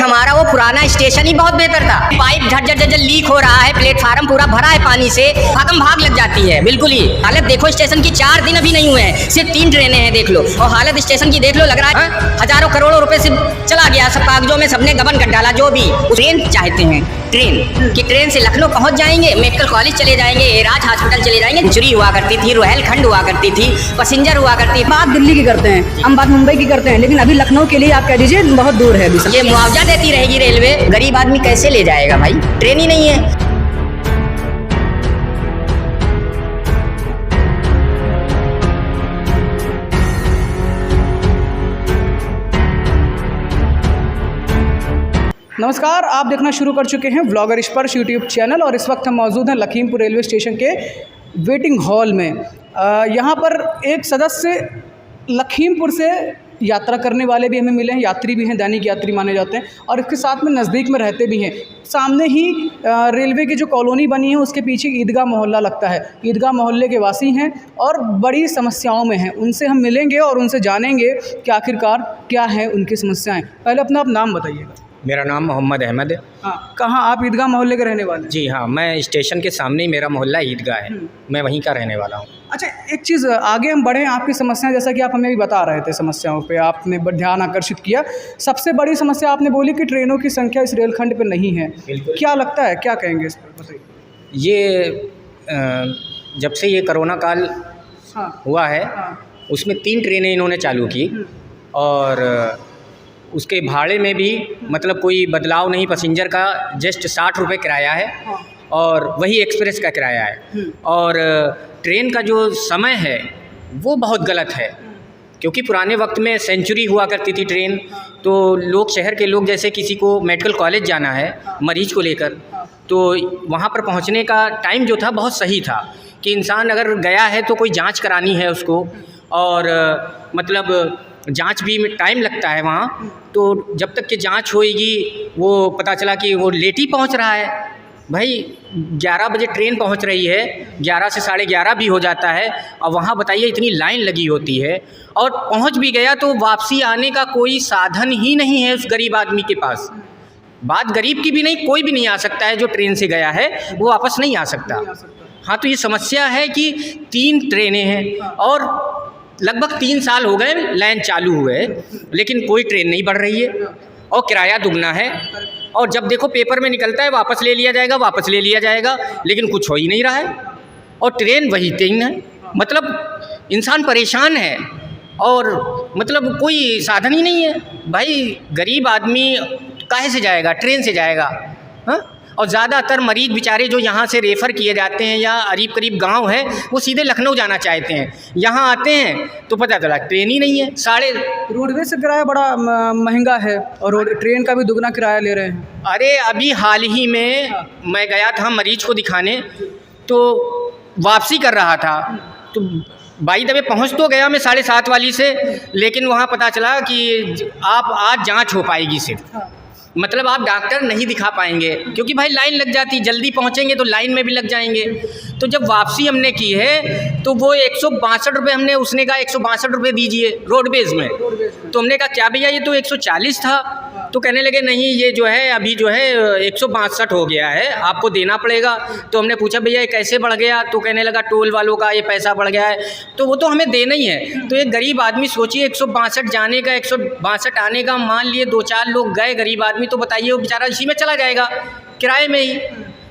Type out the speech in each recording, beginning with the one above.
हमारा वो पुराना स्टेशन ही बहुत बेहतर था। पाइप झट लीक हो रहा है, प्लेटफार्म पूरा भरा है पानी से, भागम भाग लग जाती है। बिल्कुल ही हालत देखो स्टेशन की, 4 दिन अभी नहीं हुए हैं, सिर्फ 3 ट्रेनें हैं देख लो, और हालत स्टेशन की देख लो, लग रहा है हजारों करोड़ों रुपए से चला गया सब कागजों में, सबने गबन कर डाला। जो भी ट्रेन चाहते हैं, ट्रेन से लखनऊ पहुंच जाएंगे, मेडिकल कॉलेज चले जाएंगे, एराज हॉस्पिटल चले जाएंगे। सेंचुरी हुआ करती थी, रोहेलखंड हुआ करती थी, पैसेंजर हुआ करती थी। बात दिल्ली की करते हैं, हम बात मुंबई की करते हैं, लेकिन अभी लखनऊ के लिए आप कह दीजिए बहुत दूर है। ये मुआवजा देती रहेगी रेलवे, गरीब आदमी कैसे ले जाएगा भाई, ट्रेन ही नहीं है। नमस्कार, आप देखना शुरू कर चुके हैं व्लॉगर स्पर्श यूट्यूब चैनल, और इस वक्त हम मौजूद हैं लखीमपुर रेलवे स्टेशन के वेटिंग हॉल में। यहाँ पर एक सदस्य लखीमपुर से यात्रा करने वाले भी हमें मिले हैं, यात्री भी हैं, दैनिक यात्री माने जाते हैं, और इसके साथ में नज़दीक में रहते भी हैं। सामने ही रेलवे की जो कॉलोनी बनी है उसके पीछे ईदगाह मोहल्ला लगता है। ईदगाह मोहल्ले के वासी हैं और बड़ी समस्याओं में हैं। उनसे हम मिलेंगे और उनसे जानेंगे कि आखिरकार क्या है उनकी समस्याएं। पहले अपना आप नाम बताइएगा। मेरा नाम मोहम्मद अहमद है। हाँ, कहाँ आप ईदगाह मोहल्ले के रहने वाले हैं? जी हाँ, मैं स्टेशन के सामने ही मेरा मोहल्ला ईदगाह है, मैं वहीं का रहने वाला हूँ। अच्छा, एक चीज़ आगे हम बढ़ें, आपकी समस्याएं जैसा कि आप हमें भी बता रहे थे, समस्याओं पे आपने ध्यान आकर्षित किया। सबसे बड़ी समस्या आपने बोली कि ट्रेनों की संख्या इस रेलखंड पे नहीं है। क्या लगता है, क्या कहेंगे इस पर, बताइए। ये जब से ये कोरोना काल हुआ है, उसमें 3 ट्रेनें इन्होंने चालू की, और उसके भाड़े में भी मतलब कोई बदलाव नहीं, पैसेंजर का जस्ट 60 रुपये किराया है, और वही एक्सप्रेस का किराया है। और ट्रेन का जो समय है वो बहुत गलत है, क्योंकि पुराने वक्त में सेंचुरी हुआ करती थी ट्रेन, तो लोग, शहर के लोग, जैसे किसी को मेडिकल कॉलेज जाना है मरीज को लेकर, तो वहाँ पर पहुँचने का टाइम जो था बहुत सही था, कि इंसान अगर गया है तो कोई जांच करानी है उसको, और मतलब जांच भी में टाइम लगता है वहाँ, तो जब तक कि जांच होएगी वो पता चला कि वो लेट ही पहुँच रहा है। भाई 11 बजे ट्रेन पहुँच रही है, 11 से 11:30 भी हो जाता है, और वहाँ बताइए इतनी लाइन लगी होती है, और पहुँच भी गया तो वापसी आने का कोई साधन ही नहीं है उस गरीब आदमी के पास। बात गरीब की भी नहीं, कोई भी नहीं आ सकता है जो ट्रेन से गया है वो वापस नहीं आ सकता। हाँ, तो ये समस्या है कि 3 ट्रेनें हैं, और लगभग 3 साल हो गए लाइन चालू हुए, लेकिन कोई ट्रेन नहीं बढ़ रही है, और किराया दुगना है, और जब देखो पेपर में निकलता है वापस ले लिया जाएगा, वापस ले लिया जाएगा, लेकिन कुछ हो ही नहीं रहा है, और ट्रेन वही ट्रेन है। मतलब इंसान परेशान है, और मतलब कोई साधन ही नहीं है। भाई गरीब आदमी काहे से जाएगा, ट्रेन से जाएगा? हाँ, और ज़्यादातर मरीज़ बेचारे जो यहाँ से रेफ़र किए जाते हैं, या करीब करीब गांव है, वो सीधे लखनऊ जाना चाहते हैं। यहाँ आते हैं तो पता चला ट्रेन ही नहीं है। रोडवेज से किराया बड़ा महंगा है, और ट्रेन का भी दुगना किराया ले रहे हैं। अरे अभी हाल ही में मैं गया था मरीज को दिखाने, तो वापसी कर रहा था, तो बाई दबे पहुँच तो गया मैं 7:30 वाली से, लेकिन वहाँ पता चला कि आप आज जाँच हो पाएगी सिर्फ, मतलब आप डॉक्टर नहीं दिखा पाएंगे, क्योंकि भाई लाइन लग जाती, जल्दी पहुंचेंगे तो लाइन में भी लग जाएंगे। तो जब वापसी हमने की है तो वो 162 रुपये हमने, उसने कहा 162 रुपये दीजिए रोडवेज में, तो हमने कहा क्या भैया ये तो 140 था, तो कहने लगे नहीं ये जो है अभी जो है 162 हो गया है, आपको देना पड़ेगा। तो हमने पूछा भैया ये कैसे बढ़ गया, तो कहने लगा टोल वालों का ये पैसा बढ़ गया है, तो वो तो हमें देना ही है। तो एक गरीब आदमी सोचिए 162 जाने का, 162 आने का, मान लिए 2-4 लोग गए गरीब आदमी, तो बताइए वो बेचारा इसी में चला जाएगा किराए में ही,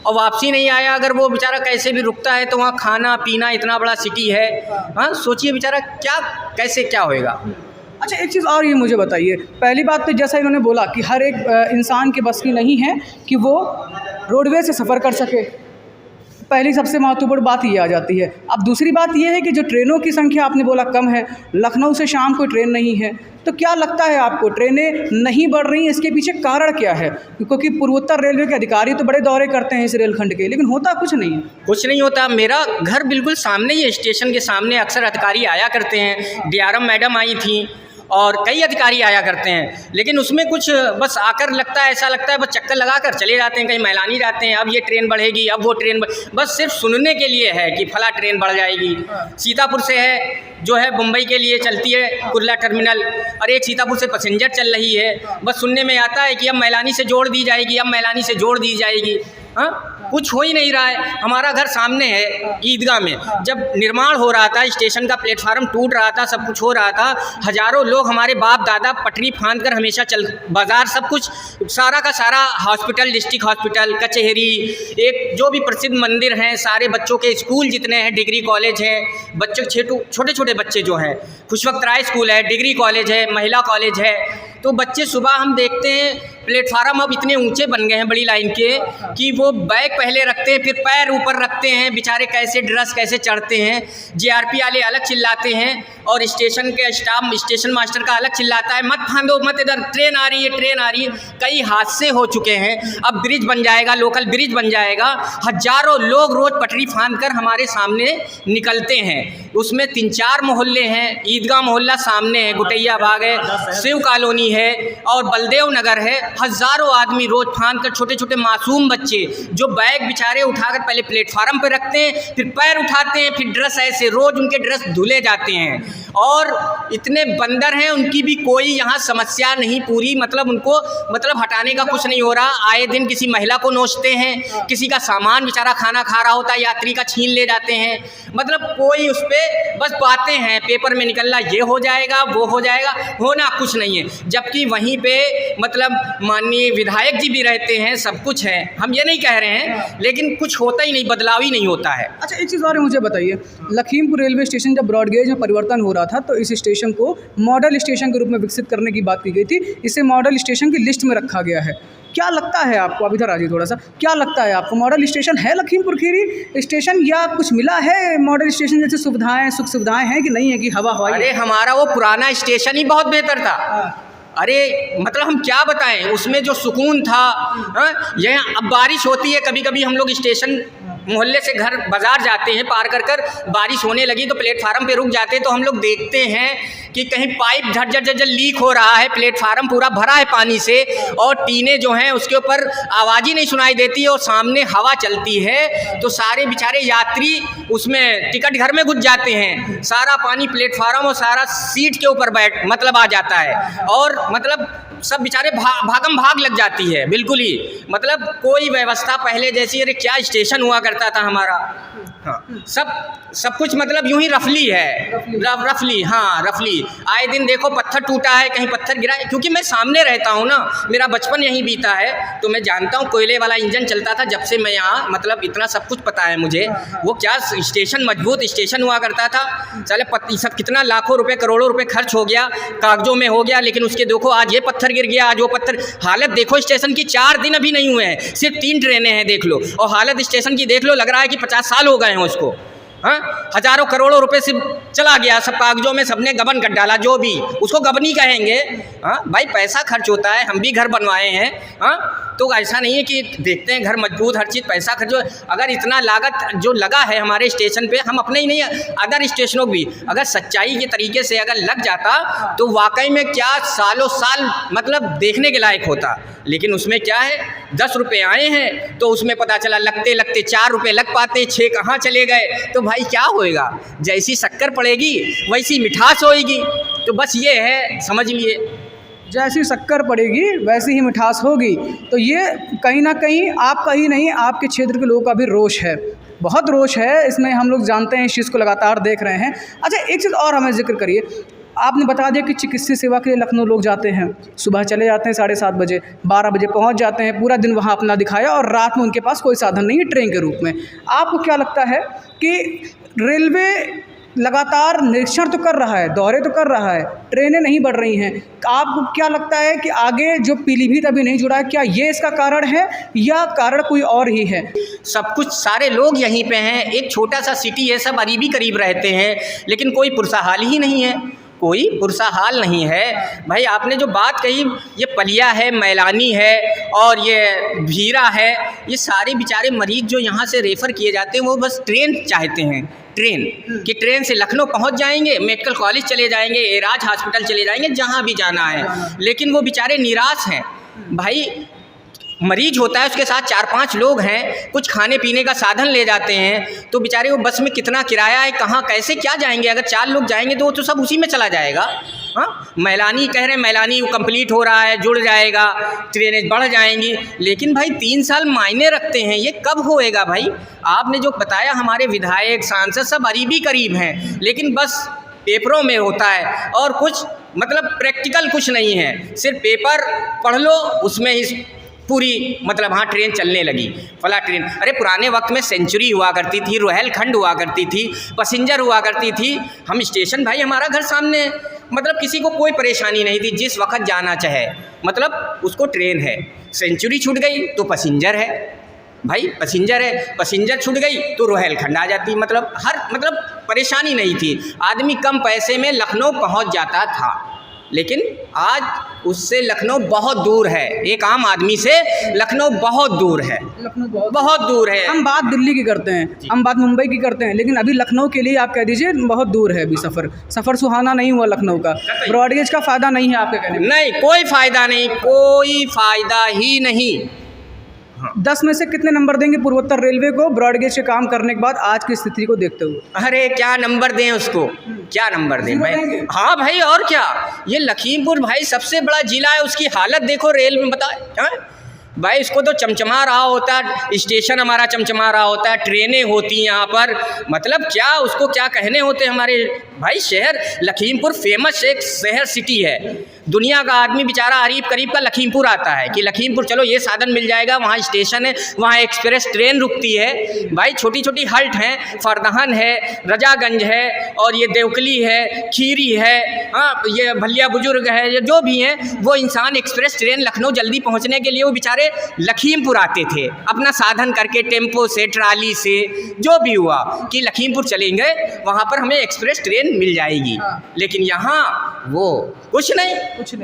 और वापसी नहीं आया अगर वो बेचारा कैसे भी रुकता है, तो वहाँ खाना पीना, इतना बड़ा सिटी है, हाँ सोचिए बेचारा क्या कैसे क्या होएगा। अच्छा, एक चीज़ और ये मुझे बताइए। पहली बात तो जैसा इन्होंने बोला कि हर एक इंसान के बस की नहीं है कि वो रोडवेज से सफ़र कर सके, पहली सबसे महत्वपूर्ण बात ये आ जाती है। अब दूसरी बात ये है कि जो ट्रेनों की संख्या आपने बोला कम है, लखनऊ से शाम कोई ट्रेन नहीं है, तो क्या लगता है आपको ट्रेनें नहीं बढ़ रही हैं, इसके पीछे कारण क्या है? क्योंकि पूर्वोत्तर रेलवे के अधिकारी तो बड़े दौरे करते हैं इस रेलखंड के, लेकिन होता कुछ नहीं है। कुछ नहीं होता। मेरा घर बिल्कुल सामने ही है, स्टेशन के सामने अक्सर अधिकारी आया करते हैं, DRM मैडम आई थी, और कई अधिकारी आया करते हैं, लेकिन उसमें कुछ बस आकर लगता है, ऐसा लगता है बस चक्कर लगा कर चले जाते हैं, कहीं मैलानी जाते हैं, अब ये ट्रेन बढ़ेगी, अब वो ट्रेन बस सिर्फ सुनने के लिए है कि फला ट्रेन बढ़ जाएगी। सीतापुर से है जो है मुंबई के लिए चलती है कुर्ला टर्मिनल, और एक सीतापुर से पैसेंजर चल रही है, बस सुनने में आता है कि अब मैलानी से जोड़ दी जाएगी, अब मैलानी से जोड़ दी जाएगी। हाँ, कुछ हो ही नहीं रहा है। हमारा घर सामने है ईदगाह में, जब निर्माण हो रहा था, स्टेशन का प्लेटफार्म टूट रहा था, सब कुछ हो रहा था, हज़ारों लोग हमारे बाप दादा पटरी फांद कर हमेशा चल, बाज़ार सब कुछ सारा का सारा, हॉस्पिटल, डिस्ट्रिक्ट हॉस्पिटल, कचहरी, एक जो भी प्रसिद्ध मंदिर हैं, सारे बच्चों के स्कूल जितने हैं, डिग्री कॉलेज हैं, बच्चे छोटे छोटे बच्चे जो हैं, खुशवक्त राय स्कूल है, डिग्री कॉलेज है, महिला कॉलेज है, तो बच्चे सुबह हम देखते हैं प्लेटफार्म अब इतने ऊंचे बन गए हैं बड़ी लाइन के कि वो बैग पहले रखते हैं, फिर पैर ऊपर रखते हैं, बेचारे कैसे ड्रेस कैसे चढ़ते हैं। जीआरपी वाले अलग चिल्लाते हैं और स्टेशन के स्टाफ, स्टेशन मास्टर का अलग चिल्लाता है, मत फांदो, मत इधर, ट्रेन आ रही है, ट्रेन आ रही है। कई हादसे हो चुके हैं, अब ब्रिज बन जाएगा, लोकल ब्रिज बन जाएगा, हजारों लोग रोज़ पटरी फांद कर हमारे सामने निकलते हैं। उसमें 3-4 मोहल्ले हैं, ईदगाह मोहल्ला सामने है, गुटैया बाग है, शिव कॉलोनी है और बलदेव नगर है। हज़ारों आदमी रोज़ फांद कर, छोटे छोटे मासूम बच्चे जो बैग बेचारे उठाकर पहले प्लेटफार्म पर रखते हैं, फिर पैर उठाते हैं, फिर ड्रेस ऐसे, रोज़ उनके ड्रेस धुले जाते हैं। और इतने बंदर हैं, उनकी भी कोई यहाँ समस्या नहीं पूरी, मतलब उनको मतलब हटाने का कुछ नहीं हो रहा। आए दिन किसी महिला को नोचते हैं, किसी का सामान बेचारा खाना खा रहा होता है, यात्री का छीन ले जाते हैं, मतलब कोई उस पर बस बातें हैं, पेपर में निकलना, ये हो जाएगा, वो हो जाएगा, होना कुछ नहीं है। जबकि वहीं पे मतलब माननीय विधायक जी भी रहते हैं, सब कुछ है, हम ये नहीं कह रहे हैं, लेकिन कुछ होता ही नहीं, बदलाव ही नहीं होता है। अच्छा, एक चीज़ और मुझे बताइए, लखीमपुर रेलवे स्टेशन जब ब्रॉडगेज में परिवर्तन हो रहा था तो इस स्टेशन को मॉडल स्टेशन के रूप में विकसित करने की बात की गई थी, इसे मॉडल स्टेशन की लिस्ट में रखा गया है। क्या लगता है आपको, अब इधर आ जाइए थोड़ा सा, क्या लगता है आपको, मॉडल स्टेशन है लखीमपुर खीरी स्टेशन, या कुछ मिला है मॉडल स्टेशन जैसे सुविधाएं, सुख सुविधाएं हैं कि नहीं है, कि हवा हवाई? अरे हमारा वो पुराना स्टेशन ही बहुत बेहतर था। अरे मतलब हम क्या बताएं, उसमें जो सुकून था। यह अब बारिश होती है, कभी कभी हम लोग स्टेशन मोहल्ले से घर बाज़ार जाते हैं, पार कर कर बारिश होने लगी तो प्लेटफार्म पे रुक जाते हैं, तो हम लोग देखते हैं कि कहीं पाइप झरझर झरझर लीक हो रहा है, प्लेटफार्म पूरा भरा है पानी से, और टीने जो हैं उसके ऊपर आवाज़ ही नहीं सुनाई देती और सामने हवा चलती है, तो सारे बेचारे यात्री उसमें टिकट घर में घुस जाते हैं, सारा पानी प्लेटफार्म और सारा सीट के ऊपर बैठ मतलब आ जाता है, और मतलब सब बेचारे भागम भाग लग जाती है बिल्कुल ही, मतलब कोई व्यवस्था पहले जैसी, अरे क्या स्टेशन हुआ करता था हमारा। हाँ, सब कुछ मतलब यूं ही रफली है, रफली, हाँ रफली। आए दिन देखो पत्थर टूटा है, कहीं पत्थर गिरा है, क्योंकि मैं सामने रहता हूँ ना, मेरा बचपन यहीं बीता है, तो मैं जानता हूँ कोयले वाला इंजन चलता था जब से मैं यहाँ, मतलब इतना सब कुछ पता है मुझे। वो क्या स्टेशन, मजबूत स्टेशन हुआ करता था, चले सब कितना लाखों रुपए करोड़ों रुपए खर्च हो गया, कागजों में हो गया, लेकिन उसके देखो आज ये पत्थर गिर गया, आज वो पत्थर। हालत देखो स्टेशन की, 4 दिन अभी नहीं हुए हैं, सिर्फ 3 ट्रेनें हैं देख लो, और हालत स्टेशन की देख लो, लग रहा है कि 50 साल हो गए हैं उसको। हाँ, हज़ारों करोड़ों रुपए से चला गया, सब कागजों में सबने गबन कर डाला, जो भी उसको गबनी कहेंगे। हाँ भाई, पैसा खर्च होता है, हम भी घर बनवाए हैं। हाँ, तो ऐसा नहीं है कि देखते हैं घर मजबूत, हर चीज़ पैसा खर्च। अगर इतना लागत जो लगा है हमारे स्टेशन पे, हम अपने ही नहीं, अदर स्टेशनों भी अगर सच्चाई के तरीके से अगर लग जाता तो वाकई में क्या सालों साल मतलब देखने के लायक होता। लेकिन उसमें क्या है, 10 रुपये आए हैं तो उसमें पता चला लगते लगते 4 रुपये लग पाते, 6 कहाँ चले गए। तो भाई क्या होएगा, जैसी शक्कर पड़ेगी वैसी मिठास होएगी। तो बस ये है, समझ लिए, जैसी शक्कर पड़ेगी वैसी ही मिठास होगी। तो ये कहीं ना कहीं आपका ही नहीं, आपके क्षेत्र के लोगों का भी रोष है, बहुत रोष है इसमें, हम लोग जानते हैं, इस चीज़ को लगातार देख रहे हैं। अच्छा, एक चीज़ और हमें जिक्र करिए, आपने बता दिया कि चिकित्सीय सेवा के लिए लखनऊ लोग जाते हैं, सुबह चले जाते हैं 7:30 बजे, 12 बजे पहुंच जाते हैं, पूरा दिन वहां अपना दिखाया, और रात में उनके पास कोई साधन नहीं है ट्रेन के रूप में। आपको क्या लगता है कि रेलवे लगातार निरीक्षण तो कर रहा है, दौरे तो कर रहा है, ट्रेनें नहीं बढ़ रही हैं, आपको क्या लगता है कि आगे जो पीलीभीत अभी नहीं जुड़ा है, क्या ये इसका कारण है या कारण कोई और ही है? सब कुछ, सारे लोग यहीं पे हैं, एक छोटा सा सिटी है, सब करीब रहते हैं, लेकिन कोई पुरसाहाल ही नहीं है। कोई पुरसा हाल नहीं है भाई। आपने जो बात कही, ये पलिया है, मैलानी है और ये भीरा है, ये सारे बेचारे मरीज जो यहाँ से रेफ़र किए जाते हैं वो बस ट्रेन चाहते हैं, ट्रेन कि ट्रेन से लखनऊ पहुँच जाएंगे, मेडिकल कॉलेज चले जाएंगे, एराज हॉस्पिटल चले जाएंगे, जहाँ भी जाना है। लेकिन वो बेचारे निराश हैं भाई। मरीज होता है, उसके साथ 4-5 लोग हैं, कुछ खाने पीने का साधन ले जाते हैं, तो बेचारे वो बस में कितना किराया है, कहाँ कैसे क्या जाएंगे। अगर 4 लोग जाएंगे तो वो तो सब उसी में चला जाएगा। हाँ, मैलानी कह रहे हैं, मैलानी कंप्लीट हो रहा है, जुड़ जाएगा, ट्रेनें बढ़ जाएंगी, लेकिन भाई 3 साल मायने रखते हैं, ये कब होएगा भाई। आपने जो बताया, हमारे विधायक सांसद सब करीबी करीब हैं, लेकिन बस पेपरों में होता है और कुछ मतलब प्रैक्टिकल कुछ नहीं है। सिर्फ पेपर पढ़ लो, उसमें ही पूरी मतलब हाँ ट्रेन चलने लगी, फला ट्रेन। अरे पुराने वक्त में सेंचुरी हुआ करती थी, रोहेलखंड हुआ करती थी, पैसेंजर हुआ करती थी। हम स्टेशन भाई, हमारा घर सामने, मतलब किसी को कोई परेशानी नहीं थी, जिस वक्त जाना चाहे मतलब उसको ट्रेन है। सेंचुरी छूट गई तो पैसेंजर है भाई, पैसेंजर है, पैसेंजर छूट गई तो रोहेलखंड आ जाती, मतलब हर मतलब परेशानी नहीं थी। आदमी कम पैसे में लखनऊ पहुंच जाता था, लेकिन आज उससे लखनऊ बहुत दूर है। एक आम आदमी से लखनऊ बहुत दूर है, लखनऊ बहुत दूर है। हम बात दिल्ली की करते हैं, हम बात मुंबई की करते हैं, लेकिन अभी लखनऊ के लिए आप कह दीजिए बहुत दूर है। अभी सफ़र सुहाना नहीं हुआ लखनऊ का। ब्रॉडगेज का फ़ायदा नहीं है आपके कहने में? नहीं, कोई फ़ायदा नहीं, कोई फ़ायदा ही नहीं। 10 में से कितने नंबर देंगे पूर्वोत्तर रेलवे को ब्रॉडगेज के काम करने के बाद आज की स्थिति को देखते हुए? अरे क्या नंबर दें उसको, क्या नंबर दें भाई। हाँ भाई, और क्या। ये लखीमपुर भाई सबसे बड़ा जिला है, उसकी हालत देखो रेल में, बता भाई। इसको तो चमचमा रहा होता, स्टेशन हमारा चमचमा रहा होता, ट्रेनें होती यहाँ पर, मतलब क्या उसको क्या कहने होते हमारे भाई। शहर लखीमपुर फेमस एक शहर सिटी है, दुनिया का आदमी बेचारा करीब का लखीमपुर आता है कि लखीमपुर चलो ये साधन मिल जाएगा, वहाँ स्टेशन है, वहाँ एक्सप्रेस ट्रेन रुकती है भाई। छोटी छोटी हल्ट हैं, फरदहन है, रजागंज है, और ये देवकली है, खीरी है, हाँ ये भलिया बुजुर्ग है, ये जो भी हैं वो इंसान एक्सप्रेस ट्रेन लखनऊ जल्दी पहुँचने के लिए वो बेचारे लखीमपुर आते थे अपना साधन करके, टेम्पो से, ट्राली से, जो भी हुआ कि लखीमपुर चलेंगे, वहाँ पर हमें एक्सप्रेस ट्रेन मिल जाएगी। लेकिन यहाँ वो कुछ नहीं,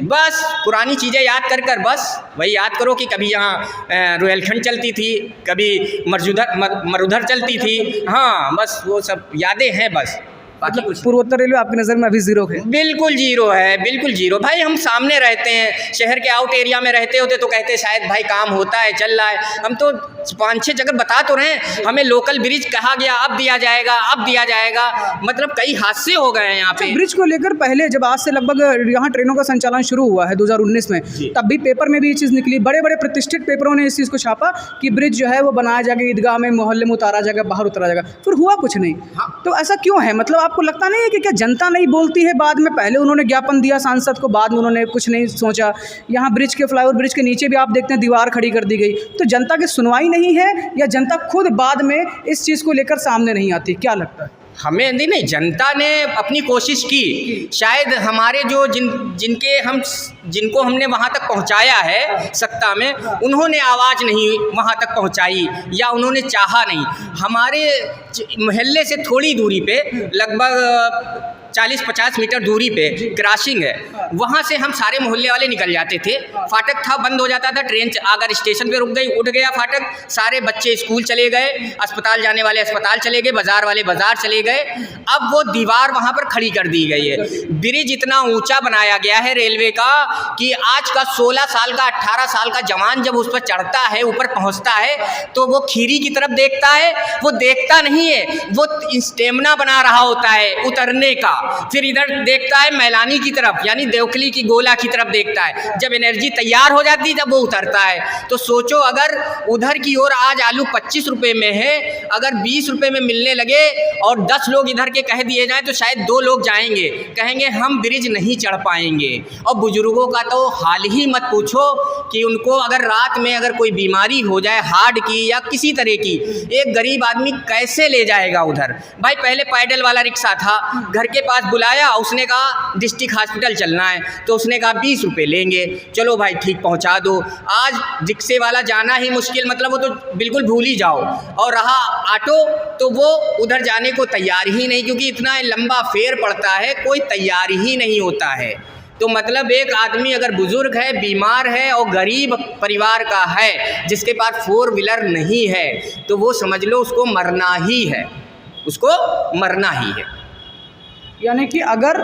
बस पुरानी चीज़ें याद कर बस वही याद करो कि कभी यहाँ रोहेलखंड चलती थी, कभी मरुधर चलती थी, हाँ बस वो सब यादें हैं बस, बाकी कुछ। पूर्वोत्तर रेलवे आपकी नज़र में अभी ज़ीरो है? बिल्कुल जीरो है, बिल्कुल जीरो भाई। हम सामने रहते हैं, शहर के आउट एरिया में रहते होते तो कहते शायद भाई काम होता है, चल रहा है। हम तो 5-6 जगह बता तो रहे हैं, हमें लोकल ब्रिज कहा गया, अब दिया जाएगा, अब दिया जाएगा, मतलब कई हादसे हो गए हैं यहाँ पे। ब्रिज को लेकर पहले जब आज से लगभग यहाँ ट्रेनों का संचालन शुरू हुआ है 2019 में, तब भी पेपर में भी ये चीज़ निकली, बड़े बड़े प्रतिष्ठित पेपरों ने इस चीज़ को छापा कि ब्रिज जो है वो बनाया जाएगा, ईदगाह में, मोहल्ले में उतारा जाएगा, बाहर उतारा जाएगा, फिर हुआ कुछ नहीं। तो ऐसा क्यों है? मतलब आपको लगता नहीं है कि क्या जनता नहीं बोलती है? बाद में पहले उन्होंने ज्ञापन दिया सांसद को, बाद में उन्होंने कुछ नहीं सोचा। यहाँ ब्रिज के, फ्लाईओवर ब्रिज के नीचे भी आप देखते हैं दीवार खड़ी कर दी गई, तो जनता की सुनवाई नहीं है या जनता खुद बाद में इस चीज़ को लेकर सामने नहीं आती? क्या लगता है? हमें नहीं, जनता ने अपनी कोशिश की, शायद हमारे जो जिनको हमने वहाँ तक पहुँचाया है सत्ता में, उन्होंने आवाज़ नहीं वहाँ तक पहुँचाई या उन्होंने चाहा नहीं। हमारे मोहल्ले से थोड़ी दूरी पे, लगभग 40-50 मीटर दूरी पे क्रॉसिंग है, वहाँ से हम सारे मोहल्ले वाले निकल जाते थे। फाटक था, बंद हो जाता था, ट्रेन अगर स्टेशन पे रुक गई, उठ गया फाटक, सारे बच्चे स्कूल चले गए, अस्पताल जाने वाले अस्पताल चले गए, बाज़ार वाले बाज़ार चले गए। अब वो दीवार वहाँ पर खड़ी कर दी गई है। ब्रिज इतना ऊंचा बनाया गया है रेलवे का कि आज का 16 साल का 18 साल का जवान जब उस पर चढ़ता है, ऊपर पहुँचता है, तो वो खीरी की तरफ देखता है, वो देखता नहीं है, वो स्टेमिना बना रहा होता है उतरने का। फिर इधर देखता है मैलानी की तरफ, यानी देवकली की गोला की तरफ देखता है। जब एनर्जी तैयार हो जाती है तब वो उतरता है। तो सोचो, अगर उधर की ओर आज आलू 25 रुपये में है, अगर 20 रुपये में मिलने लगे और 10 लोग इधर के कह दिए जाएं, तो शायद 2 लोग जाएंगे, कहेंगे हम ब्रिज नहीं चढ़ पाएंगे। और बुजुर्गों का तो हाल ही मत पूछो कि उनको अगर रात में अगर कोई बीमारी हो जाए, हार्ट की या किसी तरह की, एक गरीब आदमी कैसे ले जाएगा उधर। भाई पहले पैडल वाला रिक्शा था, घर के पास बुलाया, उसने कहा डिस्ट्रिक्ट हॉस्पिटल चलना है, तो उसने कहा 20 रुपये लेंगे। चलो भाई ठीक, पहुंचा दो। आज रिक्शे वाला जाना ही मुश्किल, मतलब वो तो बिल्कुल भूल ही जाओ। और रहा ऑटो, तो वो उधर जाने को तैयार ही नहीं, क्योंकि इतना लंबा फेयर पड़ता है, कोई तैयार ही नहीं होता है। तो मतलब एक आदमी अगर बुज़ुर्ग है, बीमार है और गरीब परिवार का है, जिसके पास 4 व्हीलर नहीं है, तो वो समझ लो उसको मरना ही है, उसको मरना ही है। यानी कि अगर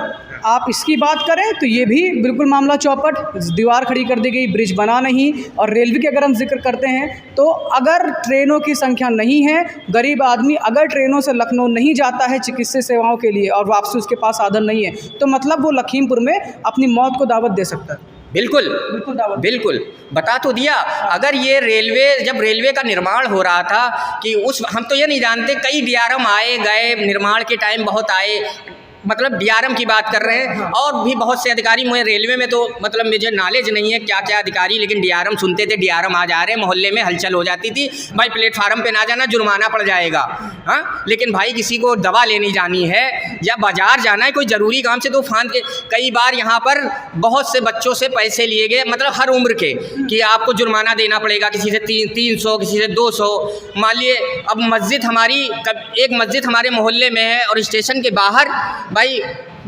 आप इसकी बात करें तो ये भी बिल्कुल मामला चौपट, दीवार खड़ी कर दी गई, ब्रिज बना नहीं। और रेलवे की अगर हम जिक्र करते हैं तो अगर ट्रेनों की संख्या नहीं है, गरीब आदमी अगर ट्रेनों से लखनऊ नहीं जाता है चिकित्सीय सेवाओं के लिए और वापसी उसके पास साधन नहीं है, तो मतलब वो लखीमपुर में अपनी मौत को दावत दे सकता है। बिल्कुल बिल्कुल बता तो दिया। अगर ये रेलवे, जब रेलवे का निर्माण हो रहा था कि हम तो ये नहीं जानते, कई डीआरएम आए गए, निर्माण के टाइम बहुत आए, मतलब डीआरएम की बात कर रहे हैं, और भी बहुत से अधिकारी। मुझे रेलवे में तो मतलब मुझे नॉलेज नहीं है क्या क्या अधिकारी, लेकिन डीआरएम सुनते थे, डीआरएम आ जा रहे हैं, मोहल्ले में हलचल हो जाती थी, भाई प्लेटफार्म पे ना जाना, जुर्माना पड़ जाएगा। हाँ, लेकिन भाई किसी को दवा लेनी जानी है या बाजार जाना है, कोई ज़रूरी काम से, तो फांद के कई बार यहाँ पर बहुत से बच्चों से पैसे लिए गए, मतलब हर उम्र के, कि आपको जुर्माना देना पड़ेगा, किसी से 300, किसी से 200। मान लिए अब मस्जिद हमारी, एक मस्जिद हमारे मोहल्ले में है और स्टेशन के बाहर भाई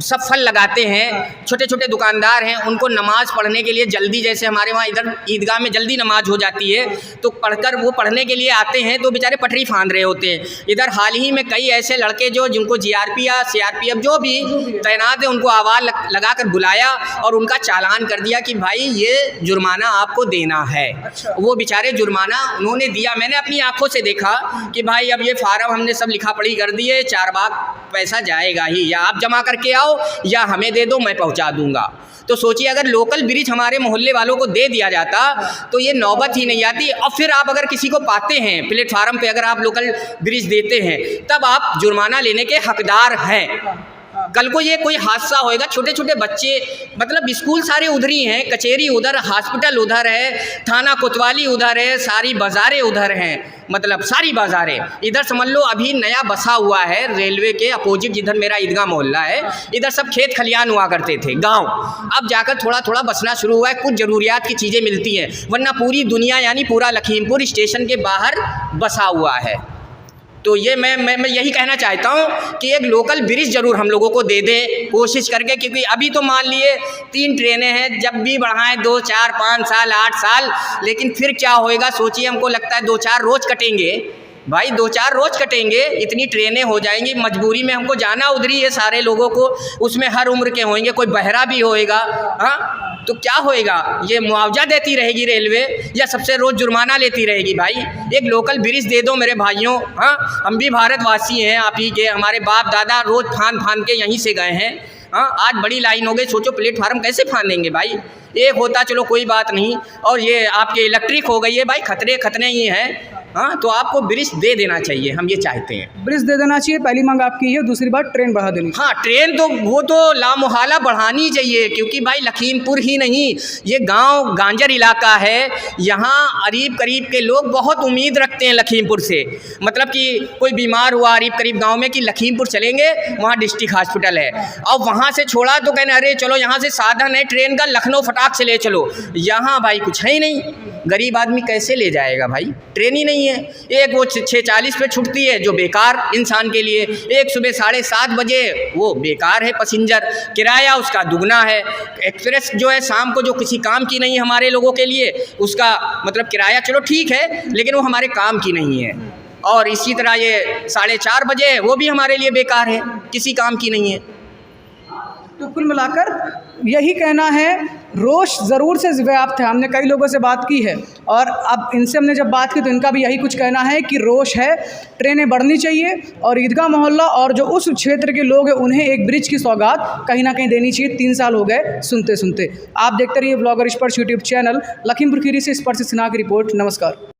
सब फल लगाते हैं, छोटे छोटे दुकानदार हैं, उनको नमाज़ पढ़ने के लिए जल्दी, जैसे हमारे वहाँ इधर ईदगाह में जल्दी नमाज हो जाती है, तो पढ़कर वो पढ़ने के लिए आते हैं, तो बेचारे पटरी फांद रहे होते हैं। इधर हाल ही में कई ऐसे लड़के जो जिनको जीआरपी या सीआरपीएफ जो भी तैनात है, उनको आवाज़ लगा कर बुलाया और उनका चालान कर दिया कि भाई ये जुर्माना आपको देना है। वो बेचारे जुर्माना उन्होंने दिया। मैंने अपनी आँखों से देखा कि भाई अब ये फार्म हमने सब लिखा पढ़ी कर दिए, 4 भाग पैसा जाएगा ही, या आप जमा करके आओ या हमें दे दो, मैं पहुंचा दूंगा। तो सोचिए अगर लोकल ब्रिज हमारे मोहल्ले वालों को दे दिया जाता तो ये नौबत ही नहीं आती। और फिर आप अगर किसी को पाते हैं प्लेटफार्म पे, अगर आप लोकल ब्रिज देते हैं, तब आप जुर्माना लेने के हकदार हैं। कल को ये कोई हादसा होएगा, छोटे छोटे बच्चे, मतलब स्कूल सारे उधर ही हैं, कचेरी उधर, हॉस्पिटल उधर है, थाना कोतवाली उधर है, सारी बाज़ारें उधर हैं, मतलब सारी बाज़ारें इधर समझ लो। अभी नया बसा हुआ है रेलवे के अपोजिट, जिधर मेरा ईदगाह मोहल्ला है, इधर सब खेत खलियान हुआ करते थे गांव, अब जाकर थोड़ा थोड़ा बसना शुरू हुआ है, कुछ ज़रूरियात की चीज़ें मिलती हैं, वरना पूरी दुनिया यानी पूरा लखीमपुर स्टेशन के बाहर बसा हुआ है। तो ये मैं यही कहना चाहता हूँ कि एक लोकल ब्रिज ज़रूर हम लोगों को दे दें कोशिश करके, क्योंकि अभी तो मान लिए 3 ट्रेनें हैं, जब भी बढ़ाएं 2, 4, 5 साल, 8 साल, लेकिन फिर क्या होएगा सोचिए। हमको लगता है 2-4 रोज़ कटेंगे भाई, 2-4 रोज़ कटेंगे, इतनी ट्रेनें हो जाएंगी, मजबूरी में हमको जाना उधरी है सारे लोगों को, उसमें हर उम्र के होंगे, कोई बहरा भी होएगा। हाँ, तो क्या होएगा, ये मुआवजा देती रहेगी रेलवे या सबसे रोज़ जुर्माना लेती रहेगी? भाई एक लोकल ब्रिज दे दो मेरे भाइयों। हाँ, हम भी भारतवासी हैं आप ही के, हमारे बाप दादा रोज़ फांद के यहीं से गए हैं। हाँ, आज बड़ी लाइन हो गई, सोचो प्लेटफार्म कैसे फांदेंगे भाई। एक होता चलो कोई बात नहीं, और ये आपके इलेक्ट्रिक हो गई है भाई, खतरे ही हैं। हाँ, तो आपको ब्रिज दे देना चाहिए, हम ये चाहते हैं। ब्रिज दे देना चाहिए, पहली मांग आपकी है। दूसरी बात ट्रेन बढ़ा देनी। हाँ, ट्रेन तो वो तो लामुहाला बढ़ानी चाहिए, क्योंकि भाई लखीमपुर ही नहीं, ये गांव गांजर इलाका है, यहाँ अरीब करीब के लोग बहुत उम्मीद रखते हैं लखीमपुर से। मतलब कि कोई बीमार हुआ अरीब करीब गाँव में कि लखीमपुर चलेंगे, वहाँ डिस्ट्रिक्ट हॉस्पिटल है, और वहाँ से छोड़ा तो कहने अरे चलो यहाँ से साधन है ट्रेन का, लखनऊ फटाक से ले चलो। यहाँ भाई कुछ है ही नहीं, गरीब आदमी कैसे ले जाएगा भाई, ट्रेन ही नहीं है। एक वो 6:40 पे छूटती है जो बेकार इंसान के लिए, एक सुबह 7:30 बजे वो बेकार है, पैसेंजर किराया उसका दुगना है। एक्सप्रेस जो है शाम को जो किसी काम की नहीं है हमारे लोगों के लिए, उसका मतलब किराया चलो ठीक है, लेकिन वो हमारे काम की नहीं है। और इसी तरह ये 4:30 बजे वो भी हमारे लिए बेकार है, किसी काम की नहीं है। तो कुल मिलाकर यही कहना है, रोष ज़रूर से व्याप्त है। हमने कई लोगों से बात की है और अब इनसे हमने जब बात की तो इनका भी यही कुछ कहना है कि रोष है, ट्रेनें बढ़नी चाहिए और ईदगाह मोहल्ला और जो उस क्षेत्र के लोग हैं उन्हें एक ब्रिज की सौगात कहीं ना कहीं देनी चाहिए। 3 साल हो गए सुनते सुनते। आप देखते रहिए ब्लॉगर स्पर्श यूट्यूब चैनल। लखीमपुर खीरी से स्पर्श सिन्हा की रिपोर्ट। नमस्कार।